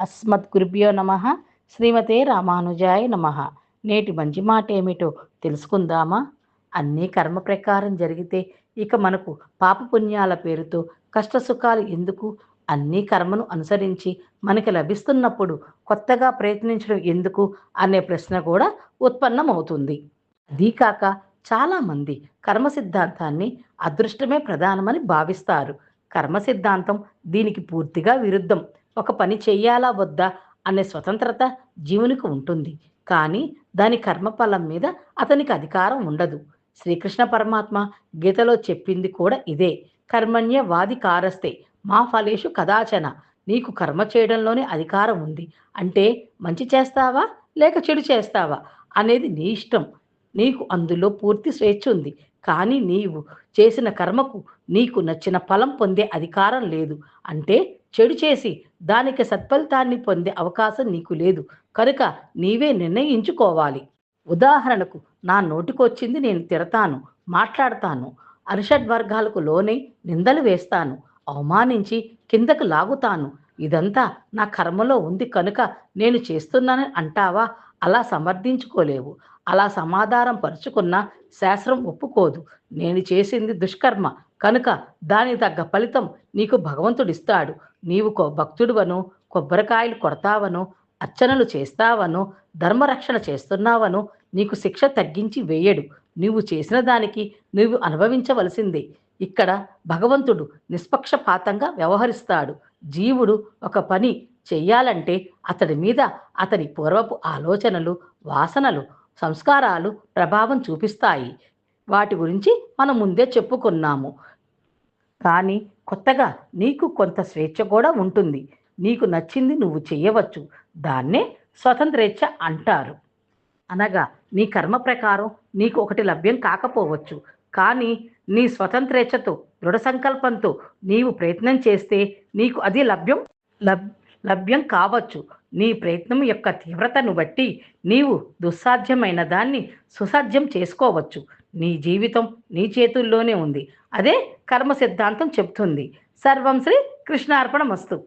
అస్మద్గురుభ్యో నమః. శ్రీమతే రామానుజాయ నమః. నేటి మంచి మాట ఏమిటో తెలుసుకుందామా? అన్నీ కర్మ ప్రకారం జరిగితే ఇక మనకు పాపపుణ్యాల పేరుతో కష్టసుఖాలు ఎందుకు? అన్నీ కర్మను అనుసరించి మనకి లభిస్తున్నప్పుడు కొత్తగా ప్రయత్నించడం ఎందుకు అనే ప్రశ్న కూడా ఉత్పన్నమవుతుంది. అదీ కాక చాలామంది కర్మ సిద్ధాంతాన్ని అదృష్టమే ప్రధానమని భావిస్తారు. కర్మ సిద్ధాంతం దీనికి పూర్తిగా విరుద్ధం. ఒక పని చెయ్యాలా వద్దా అనే స్వతంత్రత జీవునికి ఉంటుంది. కానీ దాని కర్మఫలం మీద అతనికి అధికారం ఉండదు. శ్రీకృష్ణ పరమాత్మ గీతలో చెప్పింది కూడా ఇదే. కర్మణ్యవాధికారస్తే మా ఫలేషు కదాచన. నీకు కర్మ చేయడంలోనే అధికారం ఉంది. అంటే మంచి చేస్తావా లేక చెడు చేస్తావా అనేది నీ ఇష్టం. నీకు అందులో పూర్తి స్వేచ్ఛ ఉంది. కానీ నీవు చేసిన కర్మకు నీకు నచ్చిన ఫలం పొందే అధికారం లేదు. అంటే చెడు చేసి దానికి సత్ఫలితాన్ని పొందే అవకాశం నీకు లేదు. కనుక నీవే నిర్ణయించుకోవాలి. ఉదాహరణకు నా నోటికొచ్చింది నేను తిడతాను, మాట్లాడతాను. అరిషడ్వర్గాలకు లోనై నిందలు వేస్తాను, అవమానించి కిందకు లాగుతాను. ఇదంతా నా కర్మలో ఉంది కనుక నేను చేస్తున్నానని అంటావా? అలా సమర్థించుకోలేవు. అలా సమాధానం పరుచుకున్న శాస్త్రం ఒప్పుకోదు. నేను చేసింది దుష్కర్మ కనుక దానికి తగ్గ ఫలితం నీకు భగవంతుడిస్తాడు. నీవు భక్తుడివనో, కొబ్బరికాయలు కొడతావనో, అర్చనలు చేస్తావనో, ధర్మరక్షణ చేస్తున్నావనో నీకు శిక్ష తగ్గించి వేయడు. నీవు చేసిన దానికి నువ్వు అనుభవించవలసిందే. ఇక్కడ భగవంతుడు నిష్పక్షపాతంగా వ్యవహరిస్తాడు. జీవుడు ఒక పని చెయ్యాలంటే అతడి మీద అతని పూర్వపు ఆలోచనలు, వాసనలు, సంస్కారాలు ప్రభావం చూపిస్తాయి. వాటి గురించి మనం ముందే చెప్పుకున్నాము. కానీ కొత్తగా నీకు కొంత స్వేచ్ఛ కూడా ఉంటుంది. నీకు నచ్చింది నువ్వు చెయ్యవచ్చు. దాన్నే స్వతంత్రేచ్ఛ అంటారు. అనగా నీ కర్మ ప్రకారం నీకు ఒకటి లభ్యం కాకపోవచ్చు. కానీ నీ స్వతంత్రేచ్ఛతో, దృఢ సంకల్పంతో నీవు ప్రయత్నం చేస్తే నీకు అది లభ్యం కావచ్చు. నీ ప్రయత్నం యొక్క తీవ్రతను బట్టి నీవు దుస్సాధ్యమైన దాన్ని సుసాధ్యం చేసుకోవచ్చు. నీ జీవితం నీ చేతుల్లోనే ఉంది. అదే కర్మ సిద్ధాంతం చెప్తుంది. సర్వం శ్రీ కృష్ణార్పణమస్తు.